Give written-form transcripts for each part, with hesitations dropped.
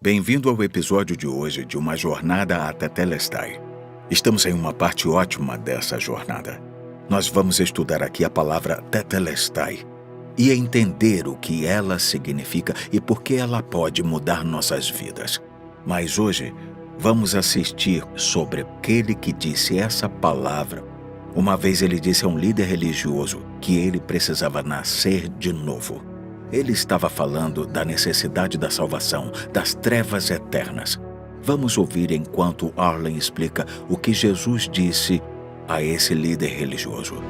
Bem-vindo ao episódio de hoje de Uma Jornada a Tetelestai. Estamos em uma parte ótima dessa jornada. Nós vamos estudar aqui a palavra Tetelestai e entender o que ela significa e por que ela pode mudar nossas vidas. Mas hoje vamos assistir sobre aquele que disse essa palavra. Uma vez ele disse a um líder religioso que ele precisava nascer de novo. Ele estava falando da necessidade da salvação, das trevas eternas. Vamos ouvir enquanto Arlen explica o que Jesus disse a esse líder religioso.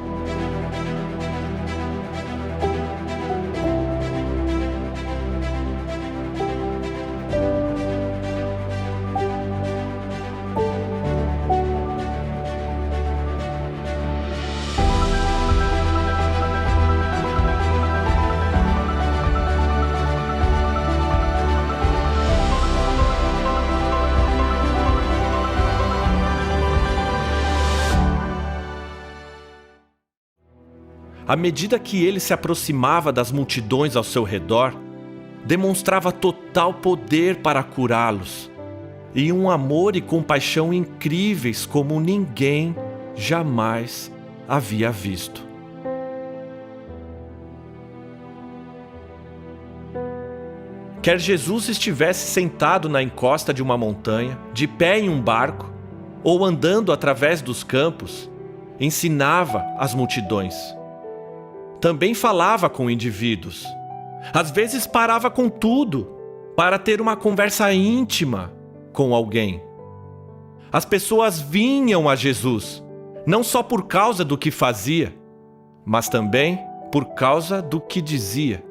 À medida que ele se aproximava das multidões ao seu redor, demonstrava total poder para curá-los e um amor e compaixão incríveis como ninguém jamais havia visto. Quer Jesus estivesse sentado na encosta de uma montanha, de pé em um barco, ou andando através dos campos, ensinava as multidões. Também falava com indivíduos. Às vezes parava com tudo para ter uma conversa íntima com alguém. As pessoas vinham a Jesus, não só por causa do que fazia, mas também por causa do que dizia.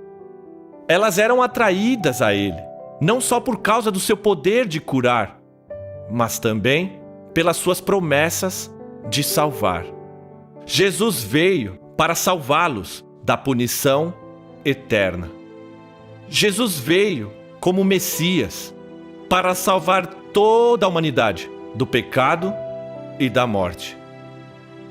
Elas eram atraídas a ele, não só por causa do seu poder de curar, mas também pelas suas promessas de salvar. Jesus veio para salvá-los da punição eterna. Jesus veio como Messias para salvar toda a humanidade do pecado e da morte.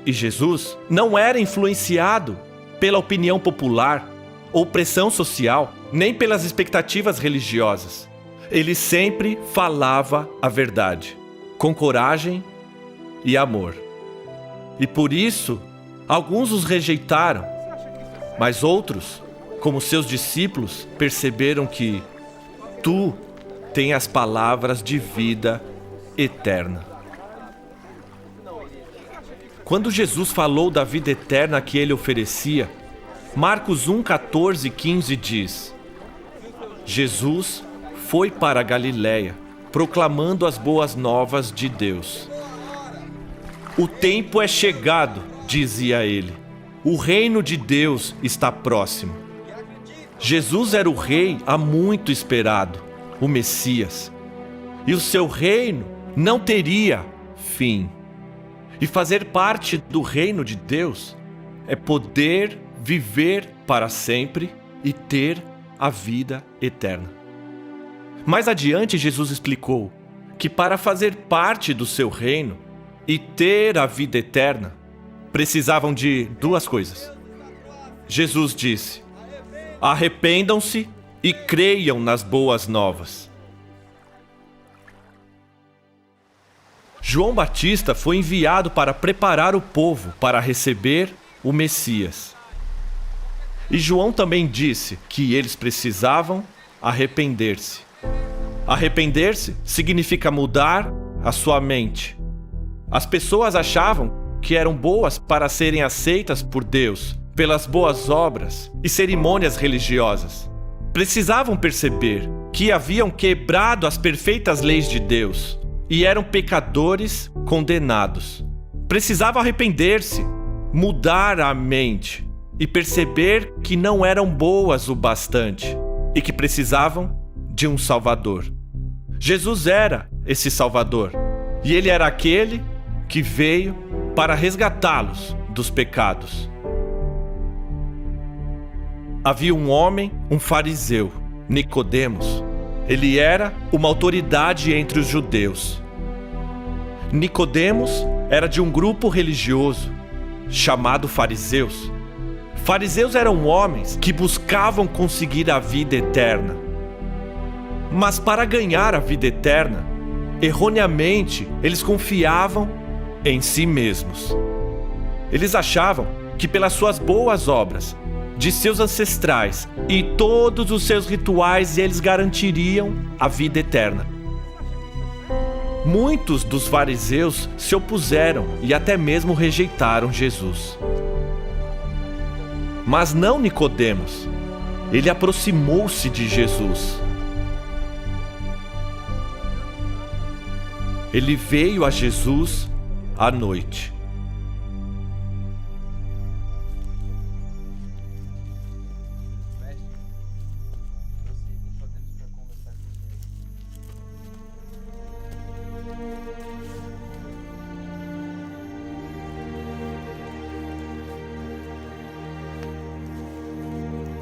E Jesus não era influenciado pela opinião popular ou pressão social, nem pelas expectativas religiosas. Ele sempre falava a verdade, com coragem e amor. E por isso, alguns os rejeitaram, mas outros, como seus discípulos, perceberam que tu tens as palavras de vida eterna. Quando Jesus falou da vida eterna que ele oferecia, Marcos 1, 14 e 15 diz: Jesus foi para a Galiléia, proclamando as boas novas de Deus. O tempo é chegado, dizia ele. O reino de Deus está próximo. Jesus era o rei há muito esperado, o Messias. E o seu reino não teria fim. E fazer parte do reino de Deus é poder viver para sempre e ter a vida eterna. Mais adiante, Jesus explicou que para fazer parte do seu reino e ter a vida eterna, precisavam de duas coisas. Jesus disse: arrependam-se e creiam nas boas novas. João Batista foi enviado para preparar o povo para receber o Messias. E João também disse que eles precisavam arrepender-se. Arrepender-se significa mudar a sua mente. As pessoas achavam que eram boas para serem aceitas por Deus, pelas boas obras e cerimônias religiosas. Precisavam perceber que haviam quebrado as perfeitas leis de Deus e eram pecadores condenados. Precisavam arrepender-se, mudar a mente e perceber que não eram boas o bastante e que precisavam de um Salvador. Jesus era esse Salvador e ele era aquele que veio para resgatá-los dos pecados. Havia um homem, um fariseu, Nicodemos. Ele era uma autoridade entre os judeus. Nicodemos era de um grupo religioso chamado fariseus. Fariseus eram homens que buscavam conseguir a vida eterna. Mas para ganhar a vida eterna, erroneamente, eles confiavam em si mesmos. Eles achavam que pelas suas boas obras, de seus ancestrais e todos os seus rituais, eles garantiriam a vida eterna. Muitos dos fariseus se opuseram e até mesmo rejeitaram Jesus. Mas não Nicodemos. Ele aproximou-se de Jesus. Ele veio a Jesus à noite.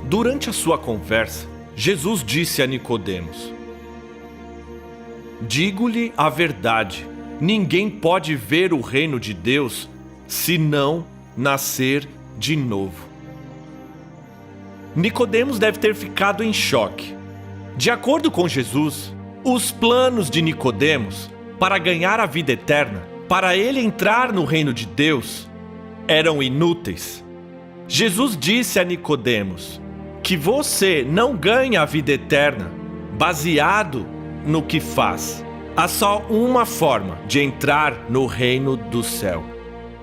Durante a sua conversa, Jesus disse a Nicodemos: digo-lhe a verdade, ninguém pode ver o reino de Deus se não nascer de novo. Nicodemos deve ter ficado em choque. De acordo com Jesus, os planos de Nicodemos para ganhar a vida eterna, para ele entrar no reino de Deus, eram inúteis. Jesus disse a Nicodemos que você não ganha a vida eterna baseado no que faz. Há só uma forma de entrar no reino do céu.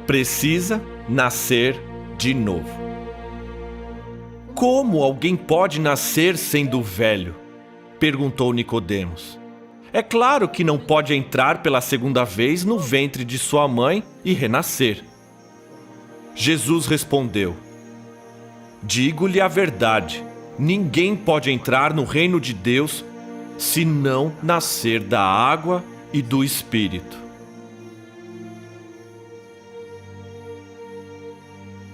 Precisa nascer de novo. Como alguém pode nascer sendo velho? Perguntou Nicodemos. É claro que não pode entrar pela segunda vez no ventre de sua mãe e renascer. Jesus respondeu: digo-lhe a verdade, ninguém pode entrar no reino de Deus se não nascer da água e do Espírito.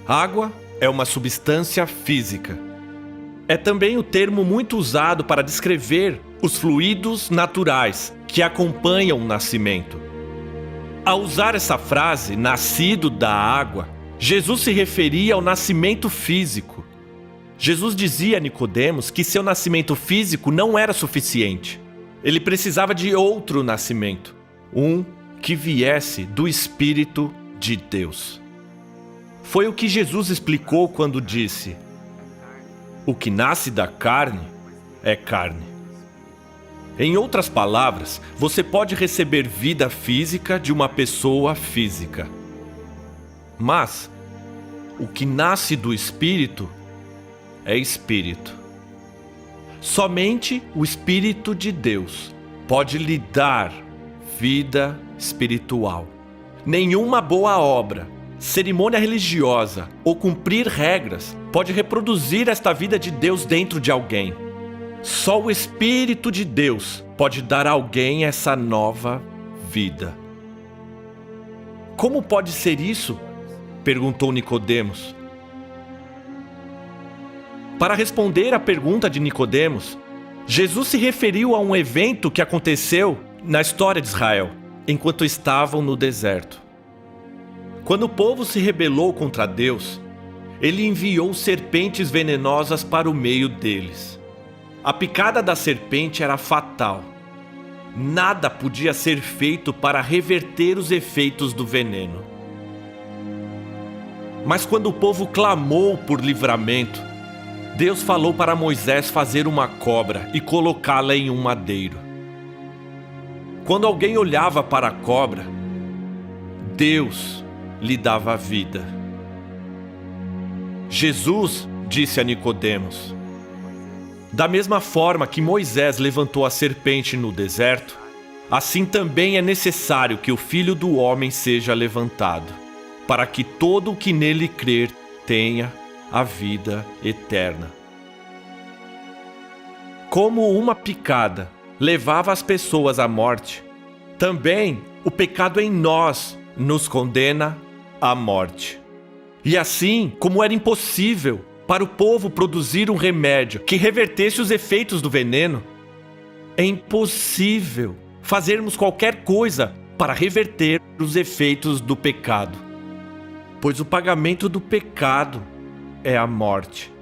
Água é uma substância física. É também o termo muito usado para descrever os fluidos naturais que acompanham o nascimento. Ao usar essa frase, nascido da água, Jesus se referia ao nascimento físico. Jesus dizia a Nicodemos que seu nascimento físico não era suficiente. Ele precisava de outro nascimento, um que viesse do Espírito de Deus. Foi o que Jesus explicou quando disse: o que nasce da carne é carne. Em outras palavras, você pode receber vida física de uma pessoa física. Mas o que nasce do Espírito é Espírito. Somente o Espírito de Deus pode lhe dar vida espiritual. Nenhuma boa obra, cerimônia religiosa ou cumprir regras pode reproduzir esta vida de Deus dentro de alguém. Só o Espírito de Deus pode dar a alguém essa nova vida. Como pode ser isso? Perguntou Nicodemos. Para responder à pergunta de Nicodemos, Jesus se referiu a um evento que aconteceu na história de Israel, enquanto estavam no deserto. Quando o povo se rebelou contra Deus, ele enviou serpentes venenosas para o meio deles. A picada da serpente era fatal. Nada podia ser feito para reverter os efeitos do veneno. Mas quando o povo clamou por livramento, Deus falou para Moisés fazer uma cobra e colocá-la em um madeiro. Quando alguém olhava para a cobra, Deus lhe dava vida. Jesus disse a Nicodemos: da mesma forma que Moisés levantou a serpente no deserto, assim também é necessário que o Filho do Homem seja levantado, para que todo o que nele crer tenha a vida eterna. Como uma picada levava as pessoas à morte, também o pecado em nós nos condena à morte. E assim, como era impossível para o povo produzir um remédio que revertesse os efeitos do veneno, é impossível fazermos qualquer coisa para reverter os efeitos do pecado. Pois o pagamento do pecado é a morte.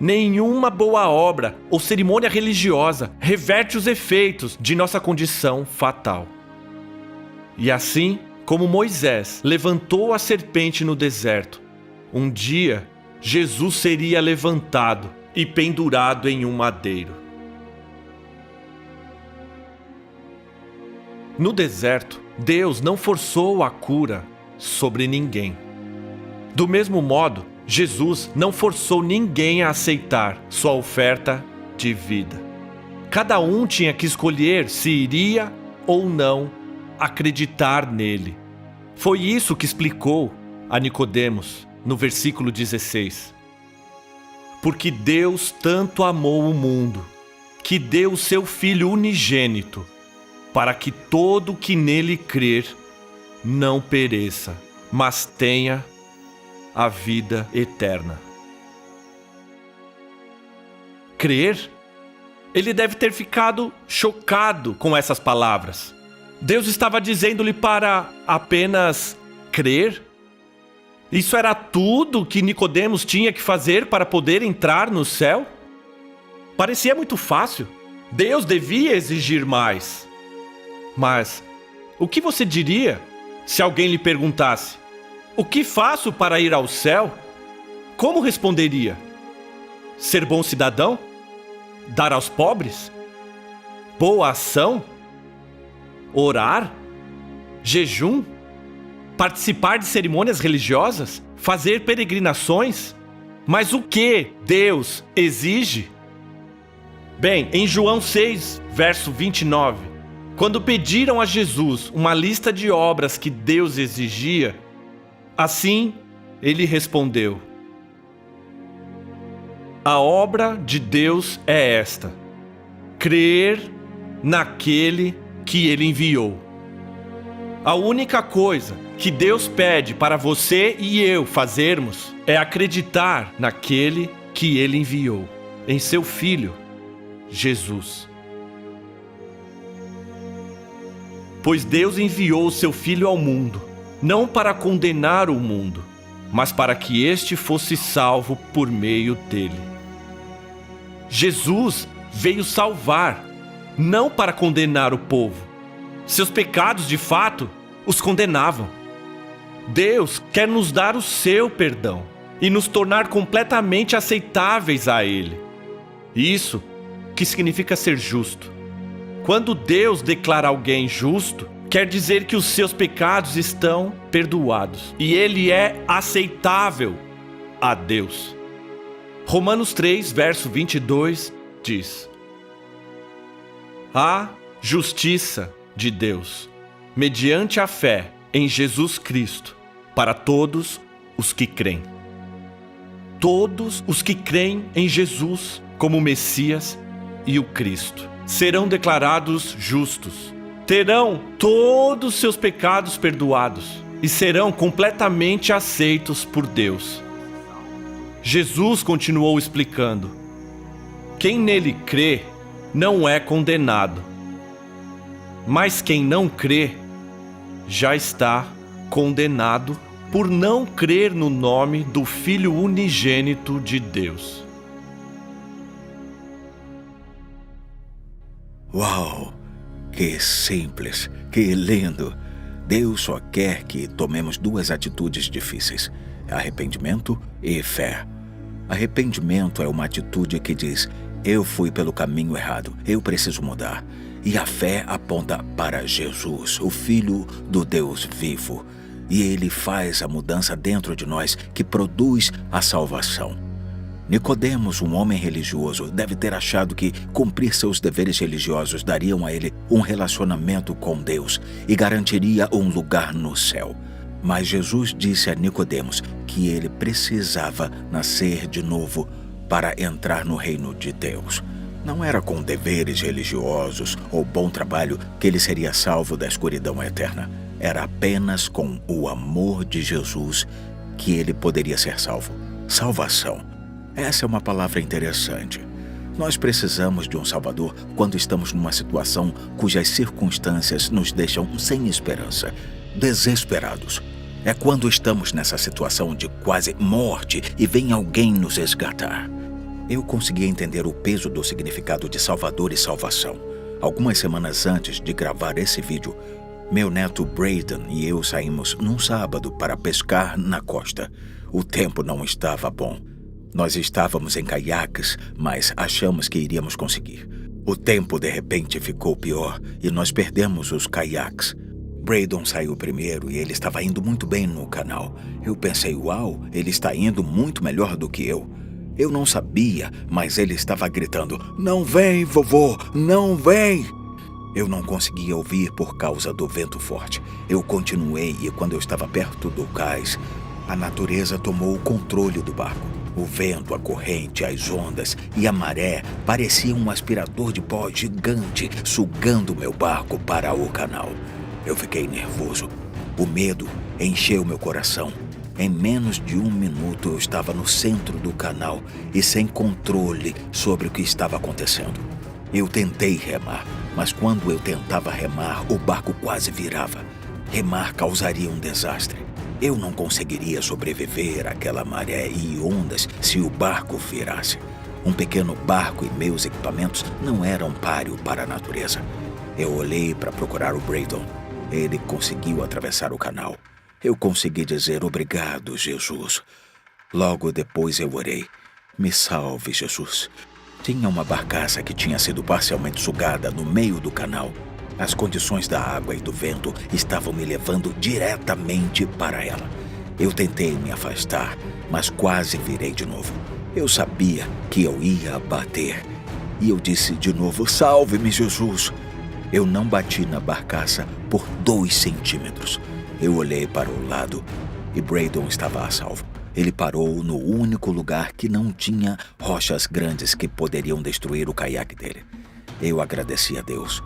Nenhuma boa obra ou cerimônia religiosa reverte os efeitos de nossa condição fatal. E assim como Moisés levantou a serpente no deserto, um dia Jesus seria levantado e pendurado em um madeiro. No deserto, Deus não forçou a cura sobre ninguém. Do mesmo modo, Jesus não forçou ninguém a aceitar sua oferta de vida. Cada um tinha que escolher se iria ou não acreditar nele. Foi isso que explicou a Nicodemos no versículo 16. Porque Deus tanto amou o mundo, que deu o seu Filho unigênito, para que todo que nele crer não pereça, mas tenha a vida eterna. Crer? Ele deve ter ficado chocado com essas palavras. Deus estava dizendo-lhe para apenas crer? Isso era tudo que Nicodemos tinha que fazer para poder entrar no céu? Parecia muito fácil. Deus devia exigir mais. Mas o que você diria se alguém lhe perguntasse: o que faço para ir ao céu? Como responderia? Ser bom cidadão? Dar aos pobres? Boa ação? Orar? Jejum? Participar de cerimônias religiosas? Fazer peregrinações? Mas o que Deus exige? Bem, em João 6, verso 29, quando pediram a Jesus uma lista de obras que Deus exigia, assim ele respondeu: a obra de Deus é esta: crer naquele que ele enviou. A única coisa que Deus pede para você e eu fazermos é acreditar naquele que ele enviou, em seu Filho, Jesus. Pois Deus enviou o seu Filho ao mundo, não para condenar o mundo, mas para que este fosse salvo por meio dele. Jesus veio salvar, não para condenar o povo. Seus pecados, de fato, os condenavam. Deus quer nos dar o seu perdão e nos tornar completamente aceitáveis a Ele. Isso que significa ser justo. Quando Deus declara alguém justo, quer dizer que os seus pecados estão perdoados e Ele é aceitável a Deus. Romanos 3, verso 22 diz: a justiça de Deus, mediante a fé em Jesus Cristo, para todos os que creem. Todos os que creem em Jesus como Messias e o Cristo serão declarados justos, terão todos seus pecados perdoados e serão completamente aceitos por Deus. Jesus continuou explicando: quem nele crê não é condenado, mas quem não crê já está condenado por não crer no nome do Filho unigênito de Deus. Uau! Que simples, que lindo! Deus só quer que tomemos duas atitudes difíceis: arrependimento e fé. Arrependimento é uma atitude que diz: eu fui pelo caminho errado, eu preciso mudar. E a fé aponta para Jesus, o Filho do Deus vivo. E Ele faz a mudança dentro de nós que produz a salvação. Nicodemos, um homem religioso, deve ter achado que cumprir seus deveres religiosos dariam a ele um relacionamento com Deus e garantiria um lugar no céu. Mas Jesus disse a Nicodemos que ele precisava nascer de novo para entrar no reino de Deus. Não era com deveres religiosos ou bom trabalho que ele seria salvo da escuridão eterna. Era apenas com o amor de Jesus que ele poderia ser salvo. Salvação. Essa é uma palavra interessante. Nós precisamos de um Salvador quando estamos numa situação cujas circunstâncias nos deixam sem esperança, desesperados. É quando estamos nessa situação de quase morte e vem alguém nos resgatar. Eu conseguia entender o peso do significado de Salvador e salvação. Algumas semanas antes de gravar esse vídeo, meu neto Braden e eu saímos num sábado para pescar na costa. O tempo não estava bom. Nós estávamos em caiaques, mas achamos que iríamos conseguir. O tempo de repente ficou pior e nós perdemos os caiaques. Braden saiu primeiro e ele estava indo muito bem no canal. Eu pensei, uau, ele está indo muito melhor do que eu. Eu não sabia, mas ele estava gritando, "Não vem, vovô, não vem!" Eu não conseguia ouvir por causa do vento forte. Eu continuei e quando eu estava perto do cais, a natureza tomou o controle do barco. O vento, a corrente, as ondas e a maré pareciam um aspirador de pó gigante sugando meu barco para o canal. Eu fiquei nervoso. O medo encheu meu coração. Em menos de 1 minuto eu estava no centro do canal e sem controle sobre o que estava acontecendo. Eu tentei remar, mas quando eu tentava remar, o barco quase virava. Remar causaria um desastre. Eu não conseguiria sobreviver àquela maré e ondas se o barco virasse. Um pequeno barco e meus equipamentos não eram páreo para a natureza. Eu olhei para procurar o Braden. Ele conseguiu atravessar o canal. Eu consegui dizer obrigado, Jesus. Logo depois eu orei. Me salve, Jesus. Tinha uma barcaça que tinha sido parcialmente sugada no meio do canal. As condições da água e do vento estavam me levando diretamente para ela. Eu tentei me afastar, mas quase virei de novo. Eu sabia que eu ia bater. E eu disse de novo, salve-me, Jesus. Eu não bati na barcaça por 2 centímetros. Eu olhei para o lado e Braden estava a salvo. Ele parou no único lugar que não tinha rochas grandes que poderiam destruir o caiaque dele. Eu agradeci a Deus,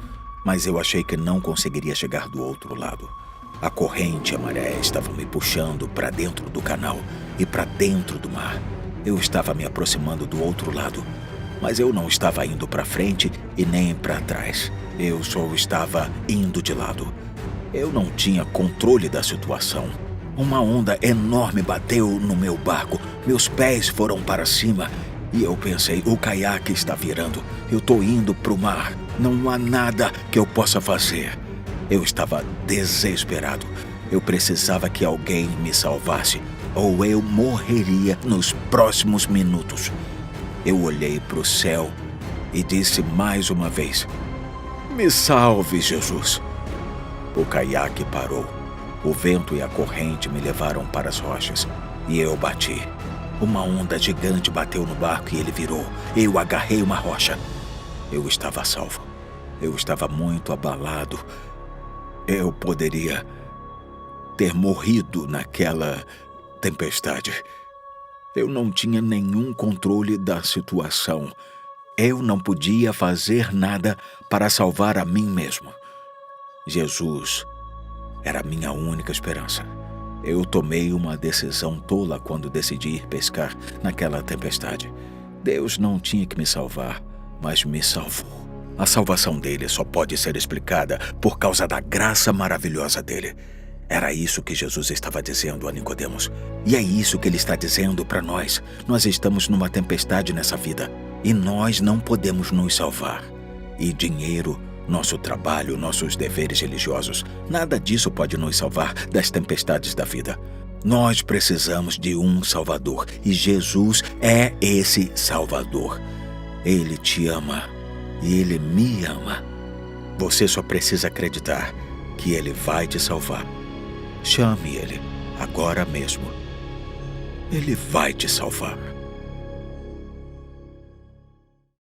mas eu achei que não conseguiria chegar do outro lado. A corrente e a maré estavam me puxando para dentro do canal e para dentro do mar. Eu estava me aproximando do outro lado, mas eu não estava indo para frente e nem para trás. Eu só estava indo de lado. Eu não tinha controle da situação. Uma onda enorme bateu no meu barco. Meus pés foram para cima e eu pensei, o caiaque está virando. Eu estou indo para o mar. Não há nada que eu possa fazer. Eu estava desesperado. Eu precisava que alguém me salvasse ou eu morreria nos próximos minutos. Eu olhei para o céu e disse mais uma vez, me salve, Jesus. O caiaque parou. O vento e a corrente me levaram para as rochas e eu bati. Uma onda gigante bateu no barco e ele virou. Eu agarrei uma rocha. Eu estava salvo. Eu estava muito abalado. Eu poderia ter morrido naquela tempestade. Eu não tinha nenhum controle da situação. Eu não podia fazer nada para salvar a mim mesmo. Jesus era a minha única esperança. Eu tomei uma decisão tola quando decidi ir pescar naquela tempestade. Deus não tinha que me salvar, mas me salvou. A salvação dele só pode ser explicada por causa da graça maravilhosa dele. Era isso que Jesus estava dizendo a Nicodemos. E é isso que ele está dizendo para nós. Nós estamos numa tempestade nessa vida e nós não podemos nos salvar. E dinheiro, nosso trabalho, nossos deveres religiosos, nada disso pode nos salvar das tempestades da vida. Nós precisamos de um Salvador e Jesus é esse Salvador. Ele te ama e Ele me ama. Você só precisa acreditar que Ele vai te salvar. Chame Ele agora mesmo. Ele vai te salvar.